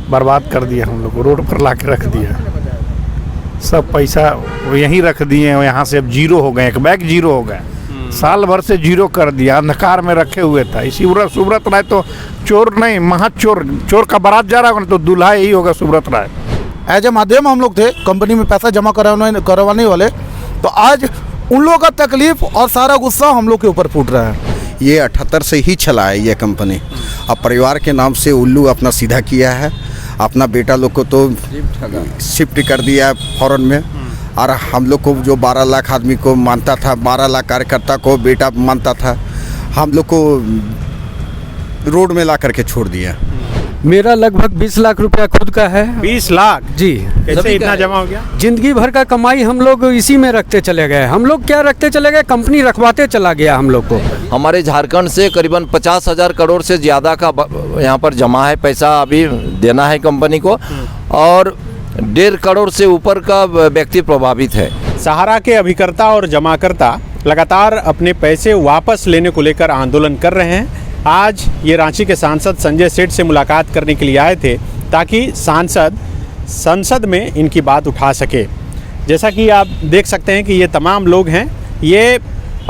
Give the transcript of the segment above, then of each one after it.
बर्बाद कर दिया हम लोग को, रोड पर ला के रख दिया। सब पैसा यहीं रख दिए, यहाँ से अब जीरो हो गए, एक बैग जीरो हो गए, साल भर से जीरो कर दिया, अंधकार में रखे हुए था। इसी सुब्रत राय तो चोर नहीं, महाचोर, चोर का बारात जा रहा होगा तो दूल्हा यही होगा सुब्रत राय। एज ए माध्यम हम लोग थे कंपनी में पैसा जमा करवाने वाले, तो आज उन लोगों का तकलीफ और सारा गुस्सा हम लोग के ऊपर फूट रहा है। ये 78 से ही चला है ये कंपनी। अब परिवार के नाम से उल्लू अपना सीधा किया है, अपना बेटा लोग को तो शिफ्ट कर दिया है फॉरेन में, और हम लोग को जो 12 लाख आदमी को मानता था, 12 लाख कार्यकर्ता को बेटा मानता था, हम लोग को रोड में ला करके छोड़ दिया। मेरा लगभग 20 लाख रुपया खुद का है। 20 लाख जी, कैसे इतना जमा हो गया? जिंदगी भर का कमाई हम लोग इसी में रखते चले गए। हम लोग क्या रखते चले गए, कंपनी रखवाते चला गया हम लोग को। हमारे झारखंड से करीबन 50,000 करोड़ से ज़्यादा का यहाँ पर जमा है, पैसा अभी देना है कंपनी को, और 1.5 करोड़ से ऊपर का व्यक्ति प्रभावित है। सहारा के अभिकर्ता और जमाकर्ता लगातार अपने पैसे वापस लेने को लेकर आंदोलन कर रहे हैं। आज ये रांची के सांसद संजय सेठ से मुलाकात करने के लिए आए थे ताकि सांसद संसद में इनकी बात उठा सके। जैसा कि आप देख सकते हैं कि ये तमाम लोग हैं, ये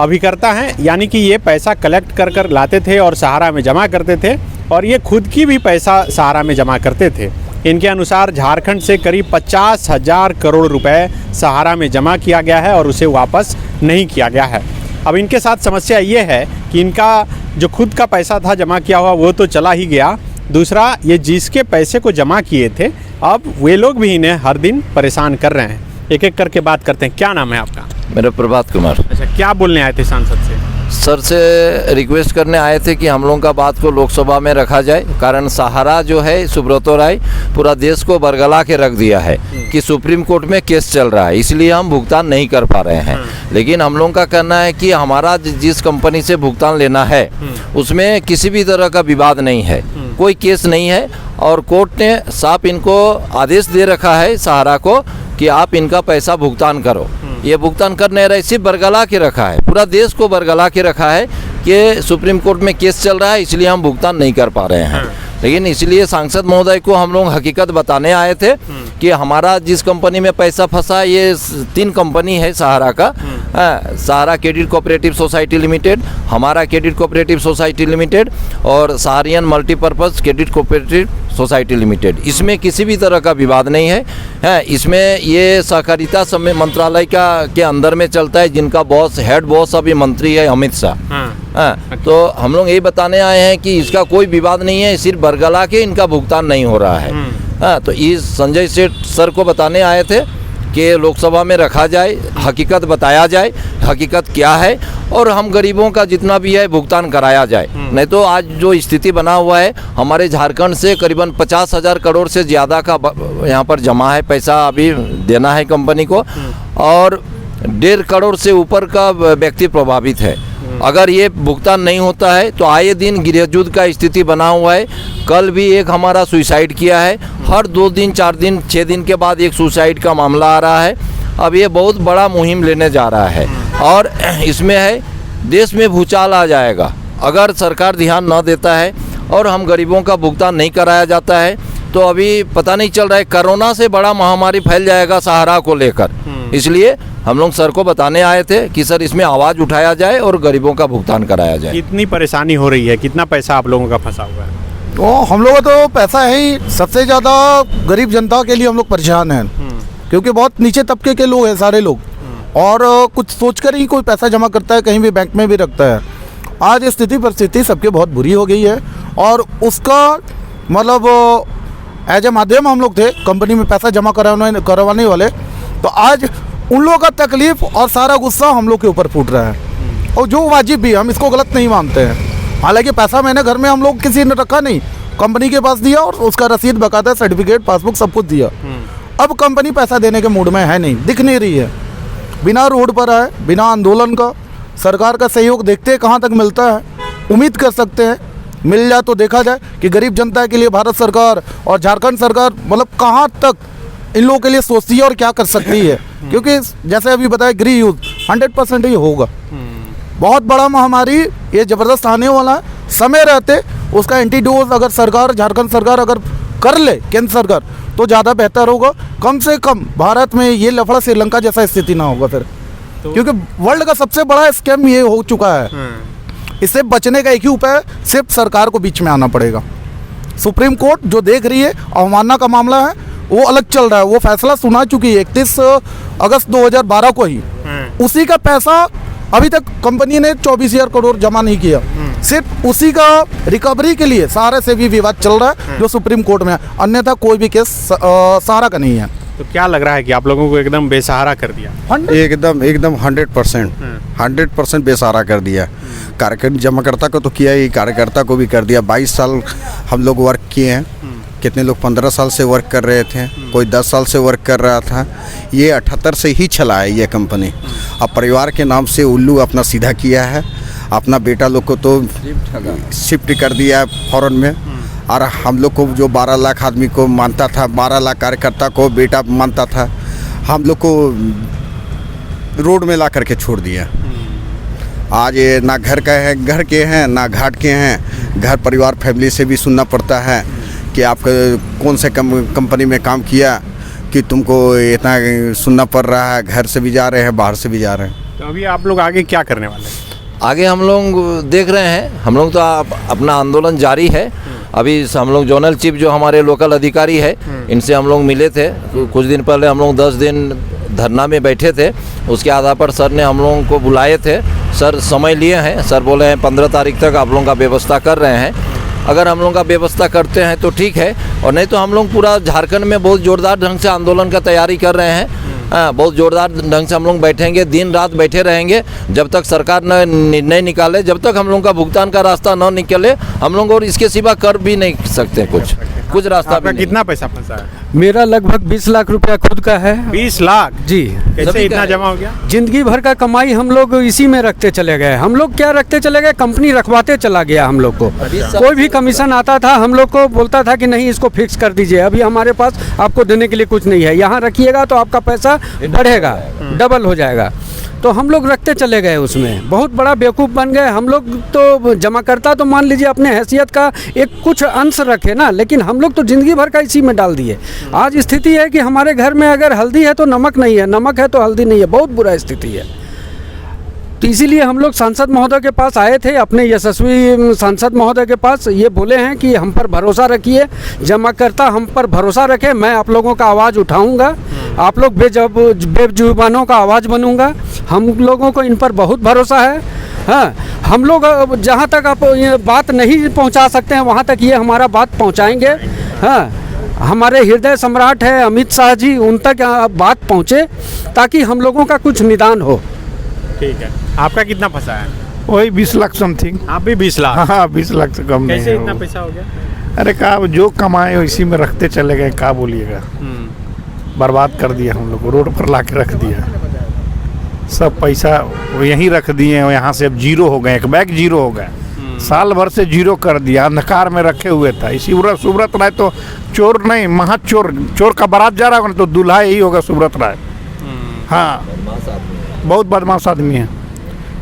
अभिकर्ता हैं, यानी कि ये पैसा कलेक्ट कर कर लाते थे और सहारा में जमा करते थे, और ये खुद की भी पैसा सहारा में जमा करते थे। इनके अनुसार झारखंड से करीब 50,000 करोड़ रुपए सहारा में जमा किया गया है और उसे वापस नहीं किया गया है। अब इनके साथ समस्या ये है कि इनका जो खुद का पैसा था जमा किया हुआ वो तो चला ही गया, दूसरा ये जिसके पैसे को जमा किए थे अब वे लोग भी इन्हें हर दिन परेशान कर रहे हैं। एक एक करके बात करते हैं। क्या नाम है आपका? मेरा प्रभात कुमार। अच्छा, क्या बोलने आए थे सांसद से? सर से रिक्वेस्ट करने आए थे कि हम लोगों का बात को लोकसभा में रखा जाए, कारण सहारा जो है सुब्रत राय पूरा देश को बरगला के रख दिया है कि सुप्रीम कोर्ट में केस चल रहा है, इसलिए हम भुगतान नहीं कर पा रहे हैं। लेकिन हम लोगों का कहना है कि हमारा जिस कंपनी से भुगतान लेना है उसमें किसी भी तरह का विवाद नहीं है, कोई केस नहीं है, और कोर्ट ने साफ इनको आदेश दे रखा है सहारा को कि आप इनका पैसा भुगतान करो। ये भुगतान करने रहे, सिर्फ बरगला के रखा है, पूरा देश को बरगला के रखा है कि सुप्रीम कोर्ट में केस चल रहा है इसलिए हम भुगतान नहीं कर पा रहे हैं। लेकिन इसलिए सांसद महोदय को हम लोग हकीकत बताने आए थे कि हमारा जिस कंपनी में पैसा फंसा, ये 3 कंपनी है सहारा का, Sahara credit cooperative society limited, हमारा क्रेडिट कोऑपरेटिव सोसाइटी लिमिटेड और Sahariyan multipurpose credit cooperative society limited. इसमें किसी भी तरह का विवाद नहीं है। इसमें ये सहकारिता मंत्रालय के अंदर में चलता है, जिनका बॉस, हेड बॉस अभी मंत्री है अमित शाह। तो हम लोग यही बताने आए हैं कि इसका कोई विवाद नहीं है, सिर्फ बरगला के इनका भुगतान नहीं हो रहा है। तो इस संजय सेठ सर को बताने आए थे कि लोकसभा में रखा जाए, हकीकत बताया जाए, हकीकत क्या है, और हम गरीबों का जितना भी है भुगतान कराया जाए। नहीं तो आज जो स्थिति बना हुआ है, हमारे झारखंड से करीबन 50,000 करोड़ से ज़्यादा का यहाँ पर जमा है, पैसा अभी देना है कंपनी को, और 1.5 करोड़ से ऊपर का व्यक्ति प्रभावित है। अगर ये भुगतान नहीं होता है तो आए दिन गृह युद्ध का स्थिति बना हुआ है। कल भी एक हमारा सुसाइड किया है, हर 2 दिन 4 दिन 6 दिन के बाद एक सुसाइड का मामला आ रहा है। अब ये बहुत बड़ा मुहिम लेने जा रहा है, और इसमें है देश में भूचाल आ जाएगा अगर सरकार ध्यान न देता है और हम गरीबों का भुगतान नहीं कराया जाता है। तो अभी पता नहीं चल रहा है, कोरोना से बड़ा महामारी फैल जाएगा सहारा को लेकर। इसलिए हम लोग सर को बताने आए थे कि सर इसमें आवाज़ उठाया जाए और गरीबों का भुगतान कराया जाए। कितनी परेशानी हो रही है, कितना पैसा आप लोगों का फंसा हुआ है? तो हम लोगों का तो पैसा है ही, सबसे ज़्यादा गरीब जनता के लिए हम लोग परेशान हैं, क्योंकि बहुत नीचे तबके के लोग हैं सारे लोग, और कुछ सोचकर ही कोई पैसा जमा करता है, कहीं भी बैंक में भी रखता है। आज स्थिति परिस्थिति सबके बहुत बुरी हो गई है, और उसका मतलब एज ए माध्यम हम लोग थे कंपनी में पैसा जमा करवाने वाले, तो आज उन लोगों का तकलीफ और सारा गुस्सा हम लोग के ऊपर फूट रहा है, और जो वाजिब भी, हम इसको गलत नहीं मानते हैं। हालांकि पैसा मैंने घर में हम लोग किसी ने रखा नहीं, कंपनी के पास दिया और उसका रसीद, बकायदा सर्टिफिकेट, पासबुक सब कुछ दिया। अब कंपनी पैसा देने के मूड में है नहीं, दिख नहीं रही है, बिना रोड पर है, बिना आंदोलन का। सरकार का सहयोग देखते हैं कहाँ तक मिलता है, उम्मीद कर सकते हैं मिल जाए तो देखा जाए कि गरीब जनता के लिए भारत सरकार और झारखंड सरकार मतलब कहाँ तक इन लोगों के लिए सोचती है और क्या कर सकती है। क्योंकि जैसे अभी बताया, गृह युद्ध 100% ही होगा, बहुत बड़ा महामारी ये ज़बरदस्त आने वाला है। समय रहते उसका एंटीडोज अगर सरकार, झारखंड सरकार अगर कर ले केंद्र सरकार तो ज़्यादा बेहतर होगा। कम से कम भारत में ये लफड़ा श्रीलंका जैसा स्थिति ना होगा फिर, क्योंकि वर्ल्ड का सबसे बड़ा स्कैम ये हो चुका है। इससे बचने का एक ही उपाय है, सिर्फ सरकार को बीच में आना पड़ेगा। सुप्रीम कोर्ट जो देख रही है, अवमानना का मामला है वो अलग चल रहा है, वो फैसला सुना चुकी है 31 अगस्त 2012 को ही। उसी का पैसा अभी तक कंपनी ने 24,000 करोड़ जमा नहीं किया, सिर्फ उसी का रिकवरी के लिए सहारा से भी विवाद चल रहा है जो सुप्रीम कोर्ट में है, अन्यथा कोई भी केस सहारा का नहीं है। तो क्या लग रहा है कि आप लोगों को एकदम बेसहारा कर दिया? एकदम 100% बेसहारा कर दिया। कार्यक्रम जमाकर्ता को तो किया ही, कार्यकर्ता को भी कर दिया। 22 साल हम लोग वर्क किए हैं, कितने लोग 15 साल से वर्क कर रहे थे, कोई 10 साल से वर्क कर रहा था। ये 78 से ही चला है ये कंपनी। अब परिवार के नाम से उल्लू अपना सीधा किया है, अपना बेटा लोग को तो शिफ्ट कर दिया है फॉरेन में। और हम लोग को जो 12 लाख आदमी को मानता था, 12 लाख कार्यकर्ता को बेटा मानता था, हम लोग को रोड में ला करके छोड़ दिया। आज ये ना घर के हैं ना घाट के हैं। घर परिवार फैमिली से भी सुनना पड़ता है कि आप कौन से कंपनी में काम किया कि तुमको इतना सुनना पड़ रहा है। घर से भी जा रहे हैं, बाहर से भी जा रहे हैं। तो अभी आप लोग आगे क्या करने वाले हैं? आगे हम लोग देख रहे हैं, हम लोग तो अपना आंदोलन जारी है। अभी हम लोग जोनल चीफ जो हमारे लोकल अधिकारी है, इनसे हम लोग मिले थे कुछ दिन पहले। हम लोग 10 दिन धरना में बैठे थे, उसके आधार पर सर ने हम लोगों को बुलाए थे। सर समय लिए हैं, सर बोले हैं 15 तारीख तक आप लोगों का व्यवस्था कर रहे हैं। अगर हम लोग का व्यवस्था करते हैं तो ठीक है, और नहीं तो हम लोग पूरा झारखंड में बहुत ज़ोरदार ढंग से आंदोलन का तैयारी कर रहे हैं। बहुत ज़ोरदार ढंग से हम लोग बैठेंगे, दिन रात बैठे रहेंगे जब तक सरकार न निर्णय निकाले, जब तक हम लोग का भुगतान का रास्ता न निकले। हम लोग और इसके सिवा कर भी नहीं सकते कुछ रास्ता भी नहीं। कितना पैसा फंसा है? मेरा लगभग 20 लाख रुपया खुद का है। 20 लाख जी। कैसे इतना जमा हो गया? जिंदगी भर का कमाई हम लोग इसी में रखते चले गए। हम लोग क्या रखते चले गए, कंपनी रखवाते चला गया हम लोग को। कोई भी कमीशन आता था हम लोग को बोलता था कि नहीं इसको फिक्स कर दीजिए, अभी हमारे पास आपको देने के लिए कुछ नहीं है, यहाँ रखिएगा तो आपका पैसा बढ़ेगा, डबल हो जाएगा। तो हम लोग रखते चले गए, उसमें बहुत बड़ा बेवकूफ़ बन गए हम लोग। तो जमाकर्ता तो मान लीजिए अपने हैसियत का एक कुछ अंश रखे ना, लेकिन हम लोग तो ज़िंदगी भर का इसी में डाल दिए। आज स्थिति है कि हमारे घर में अगर हल्दी है तो नमक नहीं है, नमक है तो हल्दी नहीं है, बहुत बुरा स्थिति है। तो इसीलिए हम लोग सांसद महोदय के पास आए थे, अपने यशस्वी सांसद महोदय के पास। ये बोले हैं कि हम पर भरोसा रखिए, जमाकर्ता हम पर भरोसा रखें, मैं आप लोगों का आवाज़ उठाऊंगा, आप लोग बेजुबानों का आवाज़ बनूंगा। हम लोगों को इन पर बहुत भरोसा है। हाँ, हम लोग जहाँ तक आप ये बात नहीं पहुँचा सकते हैं वहाँ तक ये हमारा बात पहुँचाएंगे। हाँ, हमारे हृदय सम्राट है अमित शाह जी, उन तक बात पहुँचे ताकि हम लोगों का कुछ निदान हो। ठीक है। आपका कितना फंसा है? वही 20 लाख समथिंग। आप भी 20 लाख? हाँ, 20 लाख से कम नहीं कैसे है इतना वो। पैसा हो गया? अरे का जो कमाए इसी में रखते चले गए, का बोलिएगा। बर्बाद कर दिया हम लोग को, रोड पर ला के रख दिया। सब पैसा यहीं रख दिए, यहाँ से अब जीरो हो गए, एक बैग जीरो हो गए। साल भर से जीरो कर दिया, अंधकार में रखे हुए था। इसी सुब्रत राय तो चोर नहीं, महाचोर, चोर का बारात जा रहा होगा तो दूल्हा यही होगा सुब्रत राय। हाँ, बहुत बदमाश आदमी है,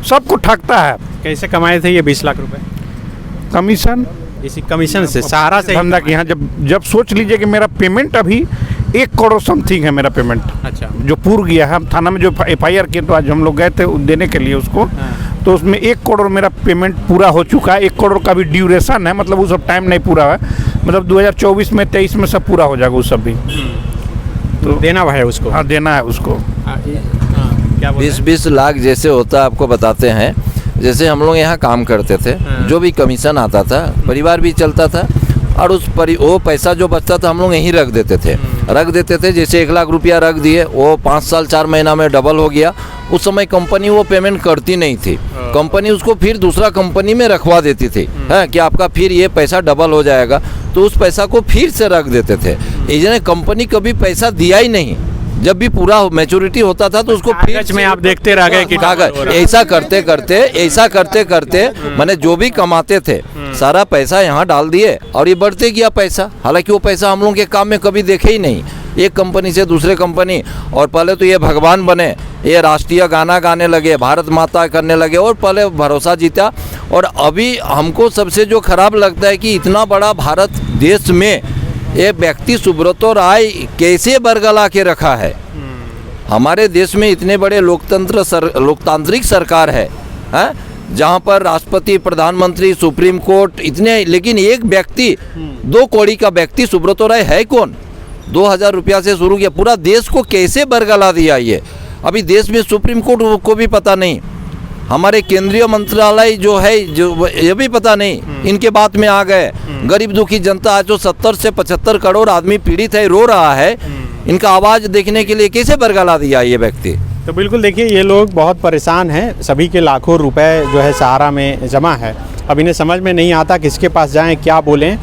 सबको ठगता है। कैसे कमाए थे ये 20 लाख रुपए? कमीशन, इसी कमीशन से, सहारा से? धंधा की। यहाँ जब सोच लीजिए कि मेरा पेमेंट अभी 1 करोड़ समथिंग है मेरा पेमेंट। अच्छा। जो पूर गया है, हम थाना में जो FIR किए तो आज हम लोग गए थे देने के लिए उसको। तो उसमें 1 करोड़ मेरा पेमेंट पूरा हो चुका है। 1 करोड़ का भी ड्यूरेशन है, मतलब वो सब टाइम नहीं पूरा है, मतलब 2024 में 23 में सब पूरा हो जाएगा वो सब भी। तो देना है उसको? हाँ, देना है उसको। 20 लाख जैसे होता है, आपको बताते हैं। जैसे हम लोग यहाँ काम करते थे, जो भी कमीशन आता था परिवार भी चलता था, और वो पैसा जो बचता था हम लोग यहीं रख देते थे। जैसे 1 लाख रुपया रख दिए, वो 5 साल 4 महीना में डबल हो गया। उस समय कंपनी वो पेमेंट करती नहीं थी, कंपनी उसको फिर दूसरा कंपनी में रखवा देती थी, है कि आपका फिर ये पैसा डबल हो जाएगा, तो उस पैसा को फिर से रख देते थे। इसलिए कंपनी कभी पैसा दिया ही नहीं। जब भी पूरा मैच्योरिटी होता था तो उसको कागज में आप देखते रह गए कि कागज। ऐसा करते करते मैंने जो भी कमाते थे सारा पैसा यहाँ डाल दिए, और ये बढ़ते गया पैसा। हालांकि वो पैसा हम लोग के काम में कभी देखे ही नहीं, एक कंपनी से दूसरे कंपनी। और पहले तो ये भगवान बने, ये राष्ट्रीय गाना गाने लगे, भारत माता करने लगे, और पहले भरोसा जीता। और अभी हमको सबसे जो खराब लगता है कि इतना बड़ा भारत देश में ये व्यक्ति सुब्रतो राय कैसे बरगला के रखा है। हमारे देश में इतने बड़े लोकतांत्रिक सरकार है, जहाँ पर राष्ट्रपति, प्रधानमंत्री, सुप्रीम कोर्ट इतने, लेकिन एक व्यक्ति 2 कौड़ी का व्यक्ति सुब्रतो राय है कौन? 2000 रुपया से शुरू किया, पूरा देश को कैसे बरगला दिया ये। अभी देश में सुप्रीम कोर्ट को भी पता नहीं, हमारे केंद्रीय मंत्रालय जो है जो ये भी पता नहीं, इनके बात में आ गए। गरीब दुखी जनता जो 70 से 75 करोड़ आदमी पीड़ित है, रो रहा है, इनका आवाज़ देखने के लिए कैसे बरगला दिया ये व्यक्ति। तो बिल्कुल देखिए, ये लोग बहुत परेशान हैं, सभी के लाखों रुपए जो है सहारा में जमा है। अब इन्हें समझ में नहीं आता किसके पास जाएं, क्या बोलें।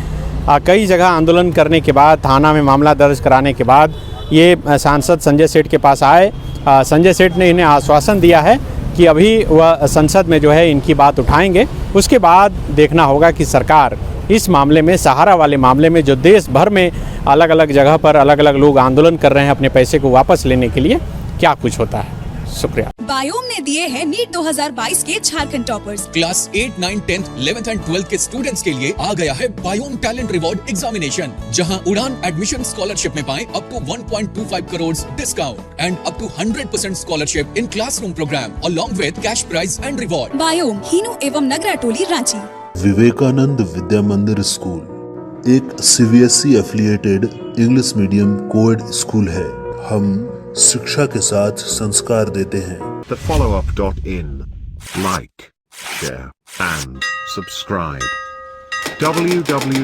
कई जगह आंदोलन करने के बाद, थाना में मामला दर्ज कराने के बाद ये सांसद संजय सेठ के पास आए। संजय सेठ ने इन्हें आश्वासन दिया है कि अभी वह संसद में जो है इनकी बात उठाएंगे। उसके बाद देखना होगा कि सरकार इस मामले में, सहारा वाले मामले में, जो देश भर में अलग अलग जगह पर अलग अलग लोग आंदोलन कर रहे हैं अपने पैसे को वापस लेने के लिए, क्या कुछ होता है। शुक्रिया। बायोम ने दिए हैं नीट 2022 के Jharkhand toppers. Class 8, 9, 10, 11th and 12th के स्टूडेंट्स के लिए आ गया है बायोम टैलेंट रिवॉर्ड एग्जामिनेशन, जहां उड़ान एडमिशन स्कॉलरशिप में पाएं up to 1.25 crore discount and up to 100% scholarship in classroom program along with cash prize and reward. Biome, Hinoo एवं नगरा टोली, रांची। विवेकानंद विद्या मंदिर स्कूल एक CBSE affiliated English medium coed school है। हम शिक्षा के साथ संस्कार देते हैं। The followup.in. Like, share and subscribe. www